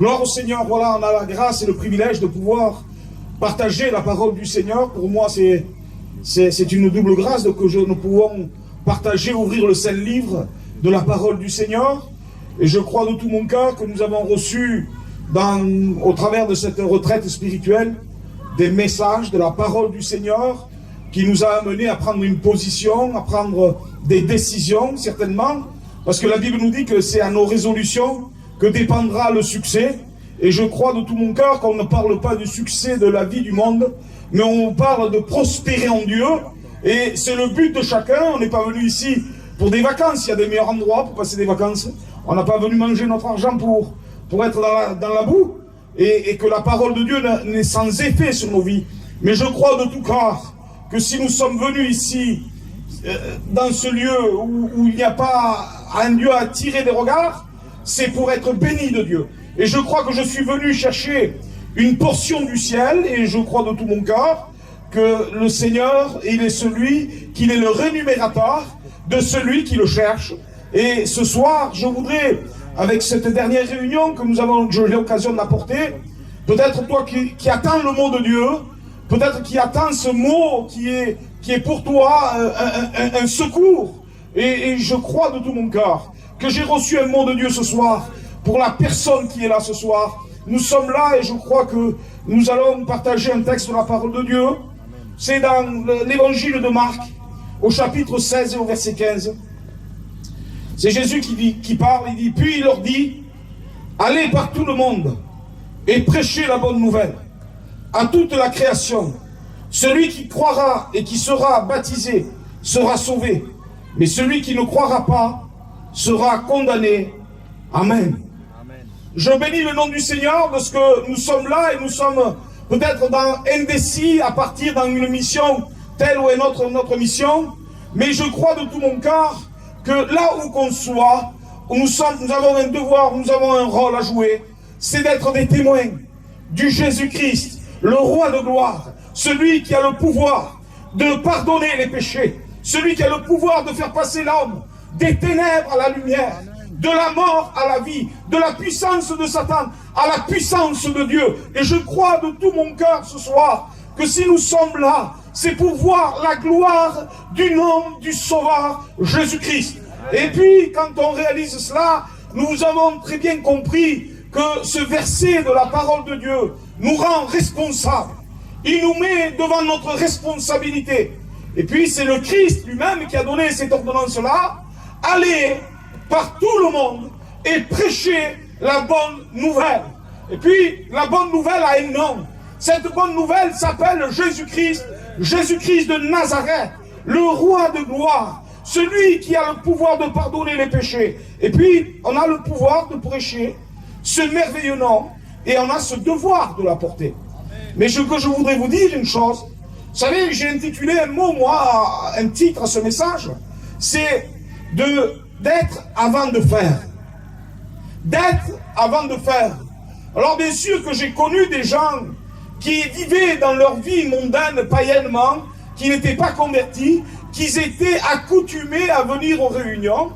Gloire au Seigneur, voilà, on a la grâce et le privilège de pouvoir partager la parole du Seigneur. Pour moi, c'est une double grâce que nous pouvons partager, ouvrir le Saint Livre de la parole du Seigneur. Et je crois de tout mon cœur que nous avons reçu, au travers de cette retraite spirituelle, des messages de la parole du Seigneur qui nous a amenés à prendre une position, à prendre des décisions, certainement. Parce que la Bible nous dit que c'est à nos résolutions que dépendra le succès. Et je crois de tout mon cœur qu'on ne parle pas du succès de la vie du monde, mais on parle de prospérer en Dieu. Et c'est le but de chacun. On n'est pas venu ici pour des vacances. Il y a des meilleurs endroits pour passer des vacances. On n'a pas venu manger notre argent pour être dans la boue. Et que la parole de Dieu n'est sans effet sur nos vies. Mais je crois de tout cœur que si nous sommes venus ici, dans ce lieu où il n'y a pas un Dieu à tirer des regards, c'est pour être béni de Dieu. Et je crois que je suis venu chercher une portion du ciel, et je crois de tout mon cœur que le Seigneur, il est celui, qu'il est le rémunérateur de celui qui le cherche. Et ce soir, je voudrais, avec cette dernière réunion que j'ai l'occasion d'apporter, peut-être toi qui attends le mot de Dieu, peut-être qui attends ce mot qui est pour toi un secours. Et je crois de tout mon cœur que j'ai reçu un mot de Dieu ce soir pour la personne qui est là ce soir. Nous sommes là et je crois que nous allons partager un texte de la parole de Dieu. C'est dans l'évangile de Marc, au chapitre 16 et au verset 15. C'est Jésus qui parle, il dit, puis il leur dit, allez par tout le monde et prêchez la bonne nouvelle à toute la création. Celui qui croira et qui sera baptisé sera sauvé, mais celui qui ne croira pas sera condamné. Amen. Amen. Je bénis le nom du Seigneur parce que nous sommes là et nous sommes peut-être indécis à partir dans une mission telle ou une autre mission, mais je crois de tout mon cœur que là où qu'on soit, nous avons un devoir, nous avons un rôle à jouer, c'est d'être des témoins du Jésus-Christ, le roi de gloire, celui qui a le pouvoir de pardonner les péchés, celui qui a le pouvoir de faire passer l'homme des ténèbres à la lumière, de la mort à la vie, de la puissance de Satan à la puissance de Dieu. Et je crois de tout mon cœur ce soir que si nous sommes là, c'est pour voir la gloire du nom du Sauveur Jésus-Christ. Et puis, quand on réalise cela, nous avons très bien compris que ce verset de la parole de Dieu nous rend responsables. Il nous met devant notre responsabilité. Et puis, c'est le Christ lui-même qui a donné cette ordonnance-là. Allez par tout le monde et prêcher la bonne nouvelle. Et puis, la bonne nouvelle a un nom. Cette bonne nouvelle s'appelle Jésus-Christ, Jésus-Christ de Nazareth, le roi de gloire, celui qui a le pouvoir de pardonner les péchés. Et puis, on a le pouvoir de prêcher ce merveilleux nom et on a ce devoir de l'apporter. Mais je voudrais vous dire une chose. Vous savez, j'ai intitulé un titre à ce message, c'est d'être avant de faire. D'être avant de faire. Alors bien sûr que j'ai connu des gens qui vivaient dans leur vie mondaine païennement, qui n'étaient pas convertis, qui étaient accoutumés à venir aux réunions,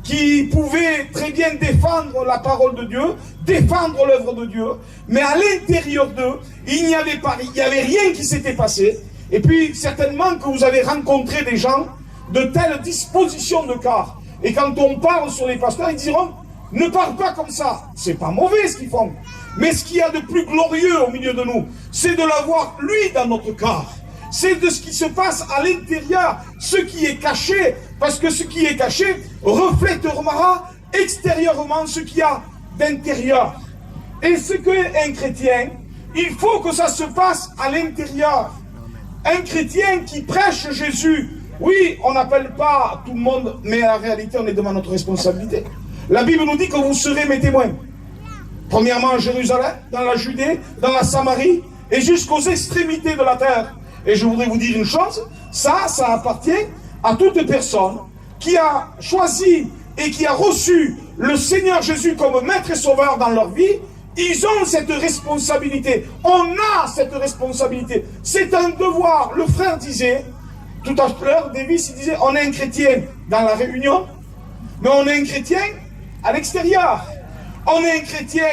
qui pouvaient très bien défendre la parole de Dieu, défendre l'œuvre de Dieu, mais à l'intérieur d'eux, il n'y avait rien qui s'était passé. Et puis certainement que vous avez rencontré des gens de telle disposition de cœur. Et quand on parle sur les pasteurs, ils diront, ne parle pas comme ça. C'est pas mauvais ce qu'ils font. Mais ce qu'il y a de plus glorieux au milieu de nous, c'est de l'avoir lui dans notre cœur. C'est de ce qui se passe à l'intérieur, ce qui est caché, parce que ce qui est caché reflètera extérieurement ce qu'il y a d'intérieur. Et ce qu'est un chrétien, il faut que ça se passe à l'intérieur. Un chrétien qui prêche Jésus, oui, on n'appelle pas tout le monde, mais en réalité, on est devant notre responsabilité. La Bible nous dit que vous serez mes témoins. Premièrement à Jérusalem, dans la Judée, dans la Samarie, et jusqu'aux extrémités de la terre. Et je voudrais vous dire une chose, ça appartient à toute personne qui a choisi et qui a reçu le Seigneur Jésus comme maître et sauveur dans leur vie. Ils ont cette responsabilité. On a cette responsabilité. C'est un devoir. Le frère disait, tout à l'heure, Davis, il disait, on est un chrétien dans la réunion, mais on est un chrétien à l'extérieur. On est un chrétien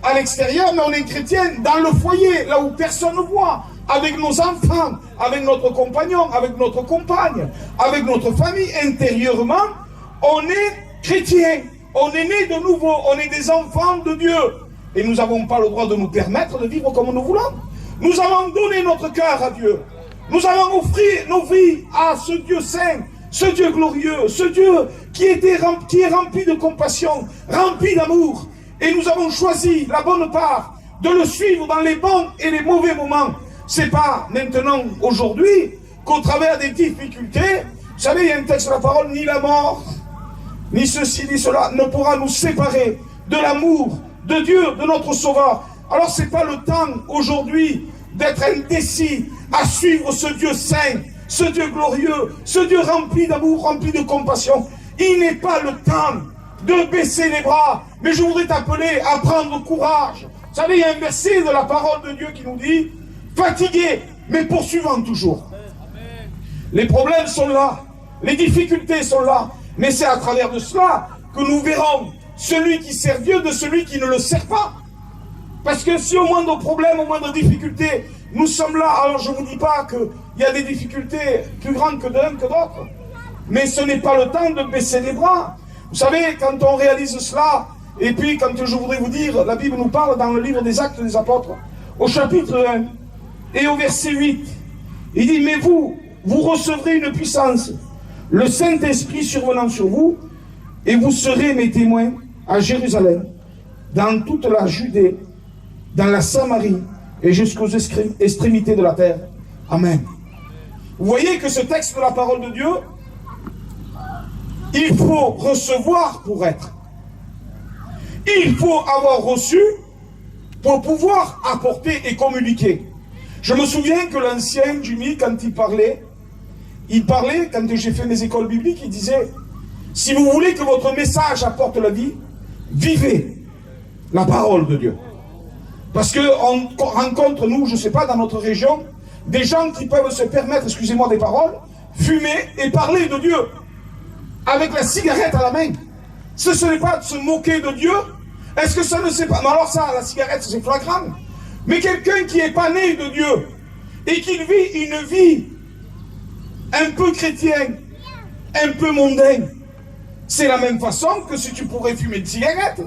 à l'extérieur, mais on est chrétien dans le foyer, là où personne ne voit, avec nos enfants, avec notre compagnon, avec notre compagne, avec notre famille. Intérieurement, on est chrétien, on est né de nouveau, on est des enfants de Dieu. Et nous n'avons pas le droit de nous permettre de vivre comme nous voulons. Nous avons donné notre cœur à Dieu. Nous avons offert nos vies à ce Dieu saint, ce Dieu glorieux, ce Dieu qui est rempli de compassion, rempli d'amour. Et nous avons choisi la bonne part de le suivre dans les bons et les mauvais moments. C'est pas maintenant, aujourd'hui, qu'au travers des difficultés, vous savez, il y a un texte de la parole, ni la mort, ni ceci, ni cela, ne pourra nous séparer de l'amour de Dieu, de notre Sauveur. Alors c'est pas le temps, aujourd'hui, d'être indécis à suivre ce Dieu saint, ce Dieu glorieux, ce Dieu rempli d'amour, rempli de compassion. Il n'est pas le temps de baisser les bras, mais je voudrais t'appeler à prendre courage. Vous savez, il y a un verset de la parole de Dieu qui nous dit, fatigué, mais poursuivant toujours. Les problèmes sont là, les difficultés sont là, mais c'est à travers de cela que nous verrons celui qui sert Dieu de celui qui ne le sert pas. Parce que si au moindre problème, au moindre difficulté, nous sommes là, alors je ne vous dis pas qu'il y a des difficultés plus grandes que d'un que d'autres, mais ce n'est pas le temps de baisser les bras. Vous savez, quand on réalise cela, et puis quand je voudrais vous dire, la Bible nous parle dans le livre des Actes des Apôtres, au chapitre 1 et au verset 8, il dit, mais vous recevrez une puissance, le Saint-Esprit survenant sur vous, et vous serez mes témoins à Jérusalem, dans toute la Judée, dans la Samarie, et jusqu'aux extrémités de la terre. Amen. Vous voyez que ce texte de la parole de Dieu, il faut recevoir pour être. Il faut avoir reçu pour pouvoir apporter et communiquer. Je me souviens que l'ancien Jimmy, quand il parlait, quand j'ai fait mes écoles bibliques, il disait, si vous voulez que votre message apporte la vie, vivez la parole de Dieu. Parce qu'on rencontre, nous, je ne sais pas, dans notre région, des gens qui peuvent se permettre, excusez-moi des paroles, fumer et parler de Dieu avec la cigarette à la main. Ce n'est pas de se moquer de Dieu. Est-ce que ça ne sait pas? Mais alors ça, la cigarette, c'est flagrant. Mais quelqu'un qui n'est pas né de Dieu et qui vit une vie un peu chrétienne, un peu mondaine, c'est la même façon que si tu pourrais fumer une cigarette.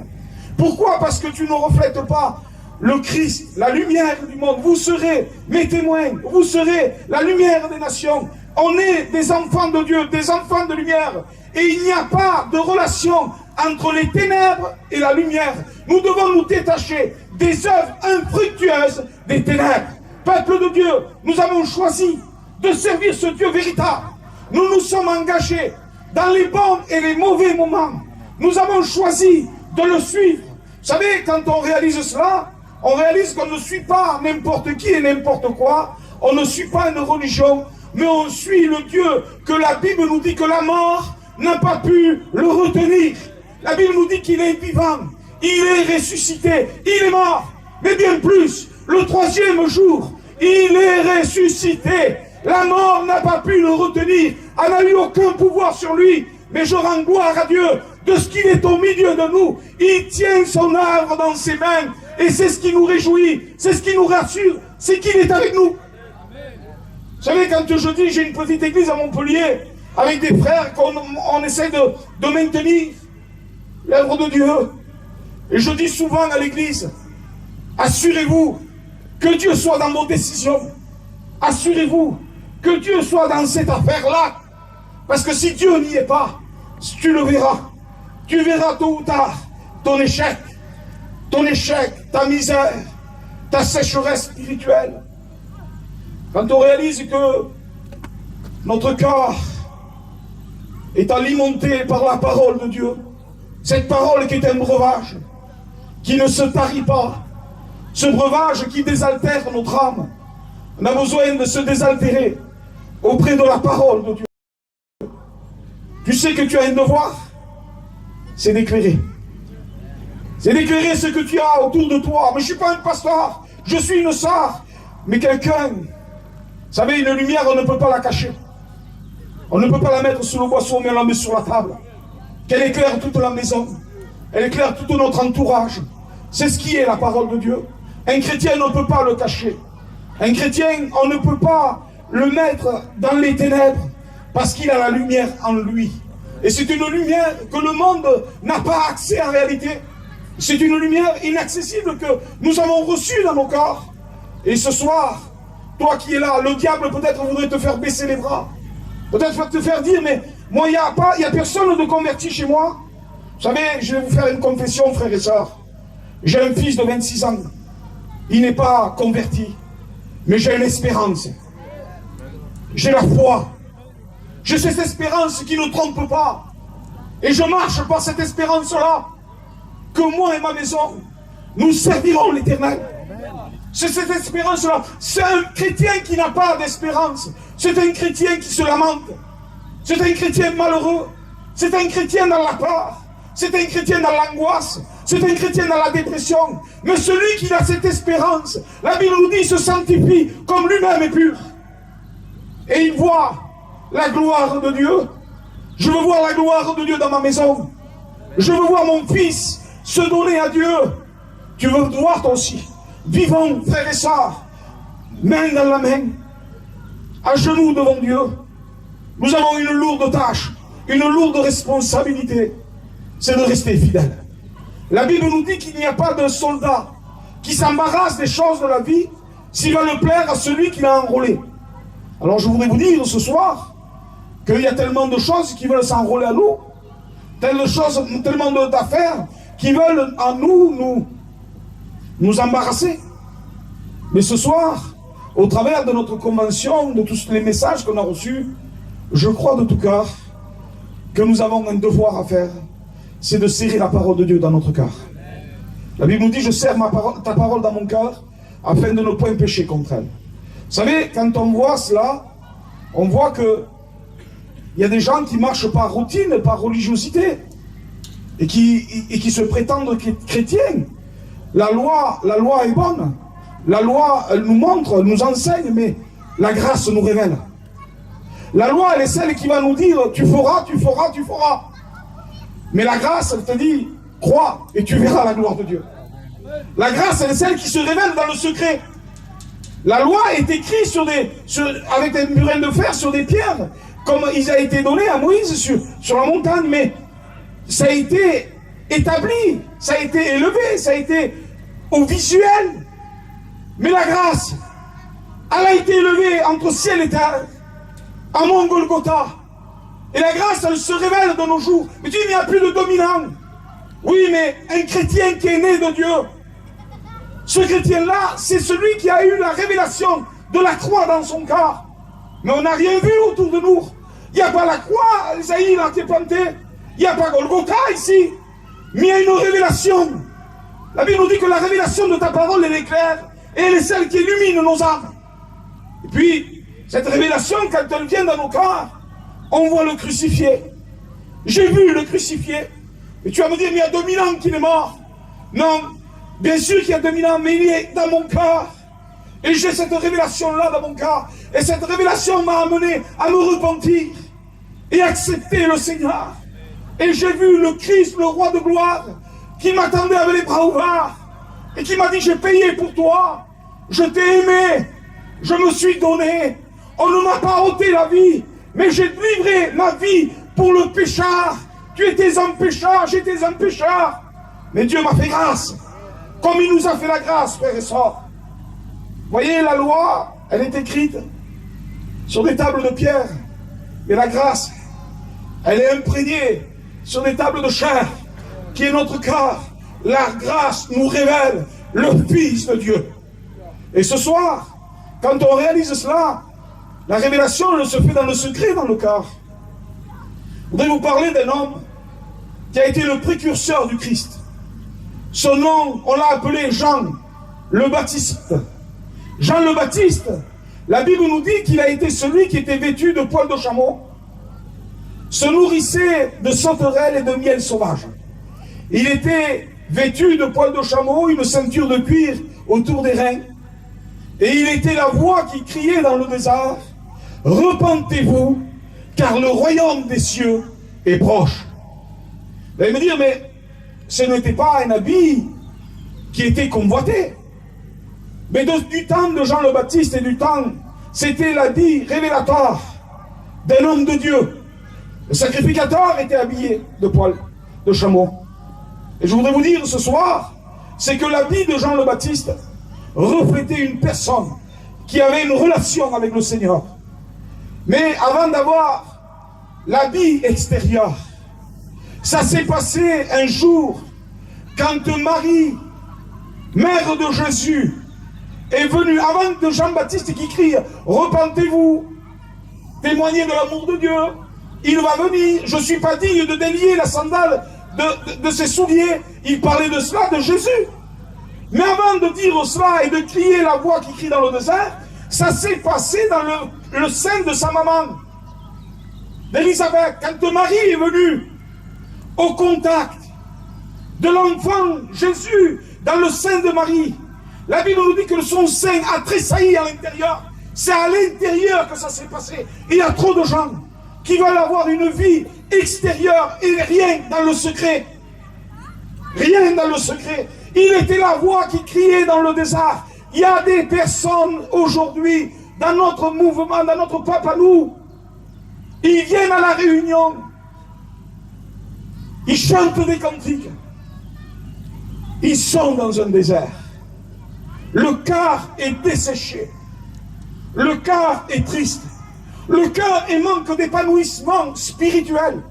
Pourquoi? Parce que tu ne reflètes pas le Christ, la lumière du monde. Vous serez mes témoins, vous serez la lumière des nations. On est des enfants de Dieu, des enfants de lumière. Et il n'y a pas de relation entre les ténèbres et la lumière. Nous devons nous détacher des œuvres infructueuses des ténèbres. Peuple de Dieu, nous avons choisi de servir ce Dieu véritable. Nous nous sommes engagés dans les bons et les mauvais moments. Nous avons choisi de le suivre. Vous savez, quand on réalise cela, on réalise qu'on ne suit pas n'importe qui et n'importe quoi. On ne suit pas une religion, mais on suit le Dieu que la Bible nous dit que la mort n'a pas pu le retenir. La Bible nous dit qu'il est vivant, il est ressuscité, il est mort, mais bien plus, le troisième jour, il est ressuscité. La mort n'a pas pu le retenir, elle n'a eu aucun pouvoir sur lui, mais je rends gloire à Dieu de ce qu'il est au milieu de nous. Il tient son œuvre dans ses mains, et c'est ce qui nous réjouit, c'est ce qui nous rassure, c'est qu'il est avec nous. Vous savez, quand je dis, j'ai une petite église à Montpellier, avec des frères qu'on essaie de maintenir l'œuvre de Dieu. Et je dis souvent à l'église, assurez-vous que Dieu soit dans vos décisions. Assurez-vous que Dieu soit dans cette affaire-là. Parce que si Dieu n'y est pas, tu le verras. Tu verras tôt ou tard ton échec, ta misère, ta sécheresse spirituelle. Quand on réalise que notre cœur est alimenté par la parole de Dieu, cette parole qui est un breuvage, qui ne se tarit pas, ce breuvage qui désaltère notre âme, on a besoin de se désaltérer auprès de la parole de Dieu. Tu sais que tu as un devoir, c'est d'éclairer. C'est d'éclairer ce que tu as autour de toi. Mais je ne suis pas un pasteur, je suis une sœur. Mais quelqu'un, vous savez, une lumière, on ne peut pas la cacher. On ne peut pas la mettre sous le boisseau, mais on la met sur la table. Qu'elle éclaire toute la maison. Elle éclaire tout notre entourage. C'est ce qui est la parole de Dieu. Un chrétien ne peut pas le cacher. Un chrétien, on ne peut pas le mettre dans les ténèbres parce qu'il a la lumière en lui. Et c'est une lumière que le monde n'a pas accès en réalité. C'est une lumière inaccessible que nous avons reçue dans nos corps. Et ce soir, toi qui es là, le diable peut-être voudrait te faire baisser les bras. Peut-être te faire dire, mais moi, il n'y a personne de converti chez moi. Vous savez, je vais vous faire une confession, frères et sœurs. J'ai un fils de 26 ans. Il n'est pas converti. Mais j'ai une espérance. J'ai la foi. J'ai cette espérance qui ne trompe pas. Et je marche par cette espérance-là. Que moi et ma maison, nous servirons l'Éternel. C'est cette espérance-là. C'est un chrétien qui n'a pas d'espérance. C'est un chrétien qui se lamente. C'est un chrétien malheureux. C'est un chrétien dans la peur. C'est un chrétien dans l'angoisse. C'est un chrétien dans la dépression. Mais celui qui a cette espérance, la Bible nous dit, se sanctifie comme lui-même est pur. Et il voit la gloire de Dieu. Je veux voir la gloire de Dieu dans ma maison. Je veux voir mon fils se donner à Dieu. Tu veux voir toi aussi. Vivons, frères et sœurs, main dans la main, à genoux devant Dieu. Nous avons une lourde tâche, une lourde responsabilité. C'est de rester fidèle. La Bible nous dit qu'il n'y a pas de soldat qui s'embarrasse des choses de la vie s'il va le plaire à celui qui l'a enrôlé. Alors je voudrais vous dire ce soir qu'il y a tellement de choses qui veulent s'enrôler à nous, tellement d'affaires qui veulent en nous embarrasser. Mais ce soir, au travers de notre convention, de tous les messages qu'on a reçus, je crois de tout cœur que nous avons un devoir à faire, c'est de serrer la parole de Dieu dans notre cœur. La Bible nous dit, je serre ta parole dans mon cœur, afin de ne point pécher contre elle. Vous savez, quand on voit cela, on voit que il y a des gens qui marchent par routine, par religiosité, et qui se prétendent chrétiens. La loi est bonne. La loi, elle nous montre, elle nous enseigne, mais la grâce nous révèle. La loi, elle est celle qui va nous dire, tu feras, tu feras, tu feras. Mais la grâce, elle te dit, crois et tu verras la gloire de Dieu. La grâce, elle est celle qui se révèle dans le secret. La loi est écrite avec des murets de fer sur des pierres, comme il a été donné à Moïse sur la montagne, mais ça a été établi, ça a été élevé, ça a été au visuel. Mais la grâce, elle a été élevée entre ciel et terre, à Mont Golgotha. Et la grâce, elle se révèle de nos jours. Mais tu dis, il n'y a plus de dominant. Oui, mais un chrétien qui est né de Dieu, ce chrétien-là, c'est celui qui a eu la révélation de la croix dans son cœur. Mais on n'a rien vu autour de nous. Il n'y a pas la croix, Isaïe a été planté. Il n'y a pas Golgotha ici. Mais il y a une révélation. La Bible nous dit que la révélation de ta parole, elle est claire. Et elle est celle qui illumine nos âmes. Et puis, cette révélation, quand elle vient dans nos cœurs, on voit le crucifié. J'ai vu le crucifié. Et tu vas me dire, mais il y a 2000 ans qu'il est mort. Non, bien sûr qu'il y a 2000 ans, mais il est dans mon cœur. Et j'ai cette révélation-là dans mon cœur. Et cette révélation m'a amené à me repentir et accepter le Seigneur. Et j'ai vu le Christ, le roi de gloire, qui m'attendait avec les bras ouverts et qui m'a dit, j'ai payé pour toi, je t'ai aimé, je me suis donné. On ne m'a pas ôté la vie, mais j'ai livré ma vie pour le pécheur. Tu étais un pécheur, j'étais un pécheur. Mais Dieu m'a fait grâce, comme il nous a fait la grâce, frères et sœurs. Voyez, la loi, elle est écrite sur des tables de pierre. Mais la grâce, elle est imprégnée sur des tables de chair, qui est notre cœur. La grâce nous révèle le Fils de Dieu. Et ce soir, quand on réalise cela, la révélation, elle se fait dans le secret, dans le cœur. Je voudrais vous parler d'un homme qui a été le précurseur du Christ. Son nom, on l'a appelé Jean le Baptiste. Jean le Baptiste, la Bible nous dit qu'il a été celui qui était vêtu de poils de chameau, se nourrissait de sauterelles et de miel sauvage. Il était vêtu de poils de chameau, une ceinture de cuir autour des reins, et il était la voix qui criait dans le désert, « Repentez-vous, car le royaume des cieux est proche. » Vous allez me dire, mais ce n'était pas un habit qui était convoité. Mais du temps de Jean le Baptiste et du temps, c'était l'habit révélateur d'un homme de Dieu. Le sacrificateur était habillé de poils de chameau. Et je voudrais vous dire ce soir, c'est que l'habit de Jean le Baptiste reflétait une personne qui avait une relation avec le Seigneur. Mais avant d'avoir l'habit extérieur, ça s'est passé un jour quand Marie, mère de Jésus, est venue avant de Jean-Baptiste qui crie « Repentez-vous, témoignez de l'amour de Dieu, il va venir, je ne suis pas digne de délier la sandale de ses souliers. » Il parlait de cela, de Jésus. Mais avant de dire cela et de crier la voix qui crie dans le désert, ça s'est passé dans le sein de sa maman, d'Élisabeth. Quand Marie est venue au contact de l'enfant Jésus dans le sein de Marie, la Bible nous dit que son sein a tressailli à l'intérieur. C'est à l'intérieur que ça s'est passé. Il y a trop de gens qui veulent avoir une vie extérieure et rien dans le secret. Rien dans le secret. Il était la voix qui criait dans le désert. Il y a des personnes aujourd'hui dans notre mouvement, dans notre peuple à nous. Ils viennent à la réunion. Ils chantent des cantiques. Ils sont dans un désert. Le cœur est desséché. Le cœur est triste. Le cœur est manque d'épanouissement spirituel.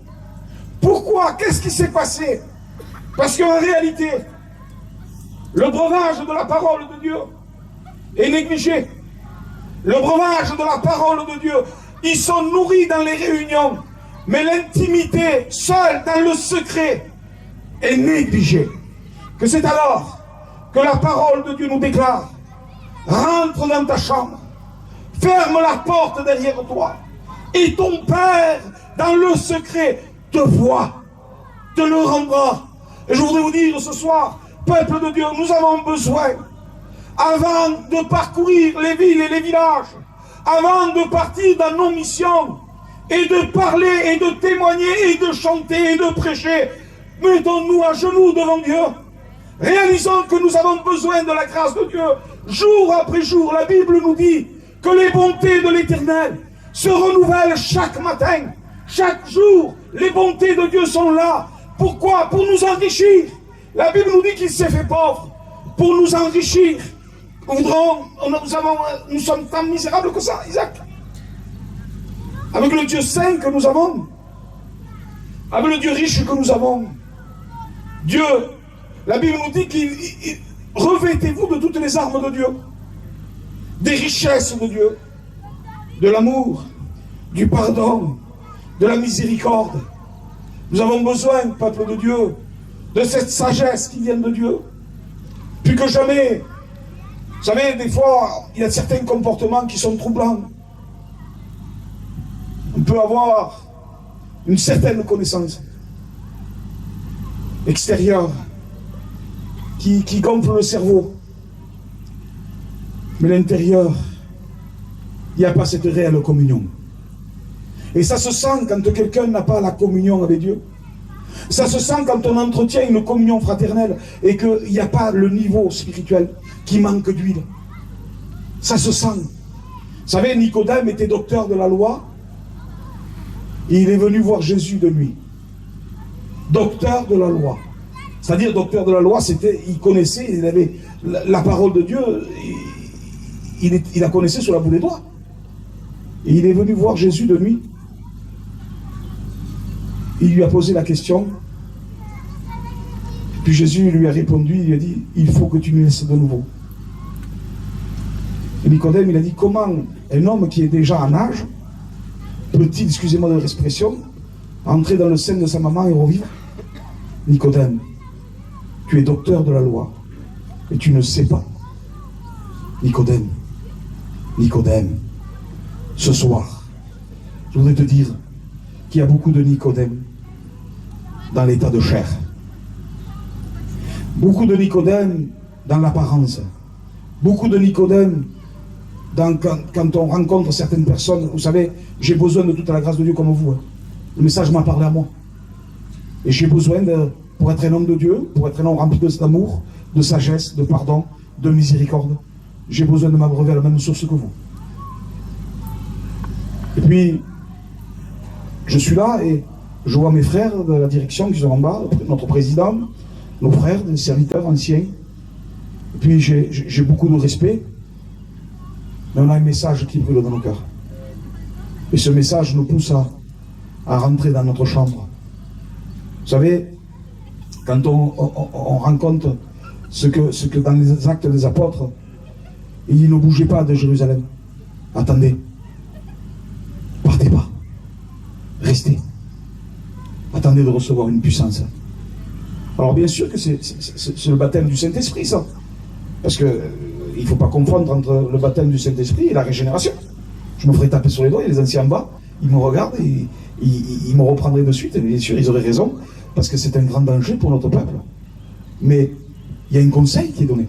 Pourquoi? Qu'est-ce qui s'est passé? Parce qu'en réalité, le breuvage de la parole de Dieu est négligé. Le breuvage de la parole de Dieu, ils sont nourris dans les réunions, mais l'intimité, seule dans le secret, est négligée. Que c'est alors que la parole de Dieu nous déclare: rentre dans ta chambre, ferme la porte derrière toi, et ton Père, dans le secret, te voit, te le rendra. Et je voudrais vous dire ce soir, peuple de Dieu, nous avons besoin, avant de parcourir les villes et les villages, avant de partir dans nos missions, et de parler, et de témoigner, et de chanter, et de prêcher, mettons-nous à genoux devant Dieu. Réalisons que nous avons besoin de la grâce de Dieu. Jour après jour, la Bible nous dit que les bontés de l'Éternel se renouvellent chaque matin. Chaque jour, les bontés de Dieu sont là. Pourquoi? Pour nous enrichir. La Bible nous dit qu'il s'est fait pauvre pour nous enrichir. Nous sommes tant misérables que ça, Isaac. Avec le Dieu saint que nous avons, avec le Dieu riche que nous avons, Dieu, la Bible nous dit qu'il revêtez-vous de toutes les armes de Dieu, des richesses de Dieu, de l'amour, du pardon, de la miséricorde. Nous avons besoin, peuple de Dieu, de cette sagesse qui vient de Dieu. Plus que jamais, vous savez, des fois, il y a certains comportements qui sont troublants. On peut avoir une certaine connaissance extérieure qui gonfle le cerveau. Mais l'intérieur, il n'y a pas cette réelle communion. Et ça se sent quand quelqu'un n'a pas la communion avec Dieu. Ça se sent quand on entretient une communion fraternelle et qu'il n'y a pas le niveau spirituel, qui manque d'huile. Ça se sent. Vous savez, Nicodème était docteur de la loi et il est venu voir Jésus de nuit. Docteur de la loi. C'est-à-dire, docteur de la loi, il connaissait, il avait la parole de Dieu, il la connaissait sur la bout des doigts. Et il est venu voir Jésus de nuit. Il lui a posé la question. Puis Jésus lui a répondu, il lui a dit, il faut que tu me laisses de nouveau. Et Nicodème, il a dit, comment un homme qui est déjà en âge peut-il, excusez-moi de l'expression, entrer dans le sein de sa maman et revivre? Nicodème, tu es docteur de la loi et tu ne sais pas. Nicodème, Nicodème, ce soir, je voudrais te dire qu'il y a beaucoup de Nicodème dans l'état de chair. Beaucoup de Nicodème dans l'apparence. Beaucoup de Nicodème quand on rencontre certaines personnes. Vous savez, j'ai besoin de toute la grâce de Dieu comme vous. Hein. Le message m'a parlé à moi. Et j'ai besoin, pour être un homme de Dieu, pour être un homme rempli de cet amour, de sagesse, de pardon, de miséricorde. J'ai besoin de m'abreuver à la même source que vous. Et puis, je suis là et je vois mes frères de la direction qui sont en bas, notre président, nos frères, des serviteurs anciens. Et puis, j'ai beaucoup de respect. Mais on a un message qui brûle dans nos cœurs. Et ce message nous pousse à rentrer dans notre chambre. Vous savez, quand on rencontre ce que dans les actes des apôtres, ils ne bougeaient pas de Jérusalem. Attendez. Partez pas. Restez. Attendez de recevoir une puissance. Alors bien sûr que c'est le baptême du Saint-Esprit, ça. Parce que il ne faut pas confondre entre le baptême du Saint-Esprit et la régénération. Je me ferais taper sur les doigts, et les anciens en bas, ils me regardent et ils me reprendraient de suite. Et bien sûr, ils auraient raison, parce que c'est un grand danger pour notre peuple. Mais il y a un conseil qui est donné.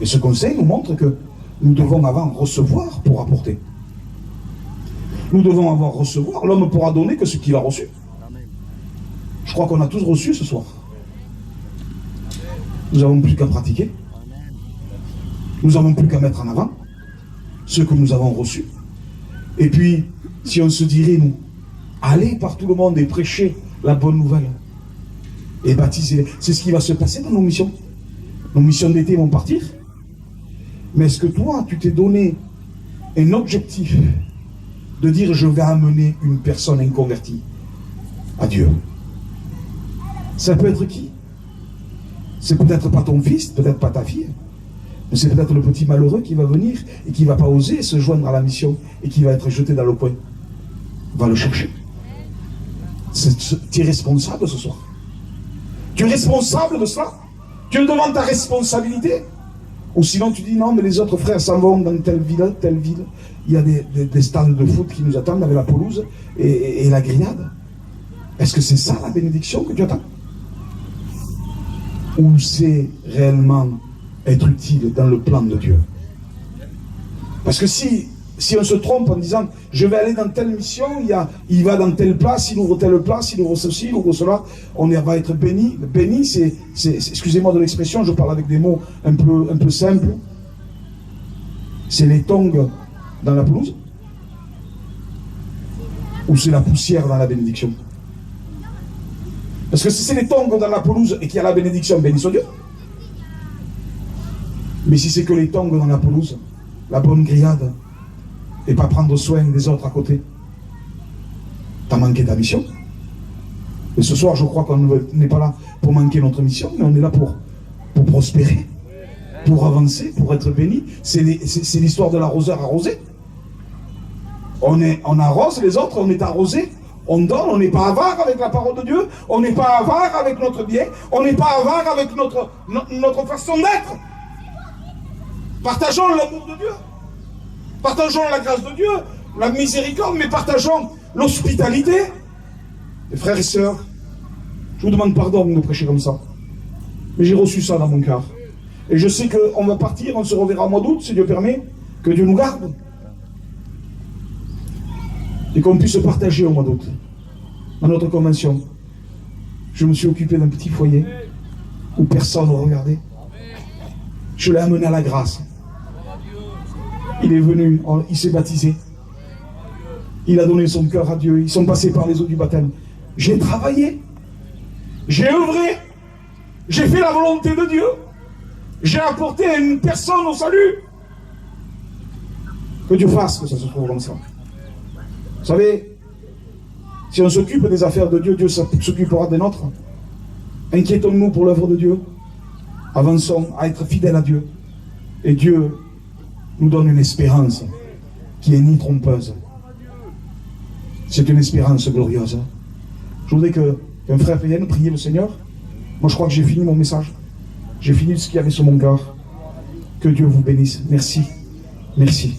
Et ce conseil nous montre que nous devons avant recevoir pour apporter. Nous devons avoir recevoir. L'homme pourra donner que ce qu'il a reçu. Je crois qu'on a tous reçu ce soir. Nous n'avons plus qu'à pratiquer. Nous n'avons plus qu'à mettre en avant ce que nous avons reçu. Et puis, si on se dirait, nous, allez par tout le monde et prêcher la bonne nouvelle et baptiser. C'est ce qui va se passer dans nos missions. Nos missions d'été vont partir. Mais est-ce que toi, tu t'es donné un objectif de dire je vais amener une personne inconvertie à Dieu? Ça peut être qui? C'est peut-être pas ton fils, peut-être pas ta fille, mais c'est peut-être le petit malheureux qui va venir et qui ne va pas oser se joindre à la mission et qui va être jeté dans le coin. Va le chercher. Tu es responsable ce soir. Tu es responsable de cela. Tu me demandes ta responsabilité. Ou sinon tu dis non, mais les autres frères s'en vont dans telle ville, telle ville. Il y a des stands de foot qui nous attendent avec la pelouse et la grillade. Est-ce que c'est ça la bénédiction que tu attends? Ou c'est réellement être utile dans le plan de Dieu? Parce que si on se trompe en disant je vais aller dans telle mission, il va dans telle place, il ouvre telle place, il ouvre ceci, il ouvre cela, on va être béni. Béni, c'est excusez-moi de l'expression, je parle avec des mots un peu simples. C'est les tongs dans la pelouse? Ou c'est la poussière dans la bénédiction? Parce que si c'est les tongs dans la pelouse et qu'il y a la bénédiction, béni soit Dieu. Mais si c'est que les tongs dans la pelouse, la bonne grillade, et pas prendre soin des autres à côté, t'as manqué ta mission. Et ce soir, je crois qu'on n'est pas là pour manquer notre mission, mais on est là pour prospérer, pour avancer, pour être béni. C'est l'histoire de l'arroseur arrosé. On arrose les autres, on est arrosé. On donne, on n'est pas avare avec la parole de Dieu, on n'est pas avare avec notre bien, on n'est pas avare avec notre façon d'être. Partageons l'amour de Dieu, partageons la grâce de Dieu, la miséricorde, mais partageons l'hospitalité. Et frères et sœurs, je vous demande pardon de prêcher comme ça, mais j'ai reçu ça dans mon cœur. Et je sais qu'on va partir, on se reverra au mois d'août, si Dieu permet, que Dieu nous garde. Et qu'on puisse partager au mois d'août, dans notre convention. Je me suis occupé d'un petit foyer où personne ne regardait. Je l'ai amené à la grâce. Il est venu, il s'est baptisé. Il a donné son cœur à Dieu. Ils sont passés par les eaux du baptême. J'ai travaillé. J'ai œuvré. J'ai fait la volonté de Dieu. J'ai apporté une personne au salut. Que Dieu fasse que ça se trouve comme ça. Vous savez, si on s'occupe des affaires de Dieu, Dieu s'occupera des nôtres. Inquiétons-nous pour l'œuvre de Dieu. Avançons à être fidèles à Dieu. Et Dieu nous donne une espérance qui n'est ni trompeuse. C'est une espérance glorieuse. Je voudrais qu'un frère vienne prier le Seigneur. Moi, je crois que j'ai fini mon message. J'ai fini ce qu'il y avait sur mon cœur. Que Dieu vous bénisse. Merci. Merci.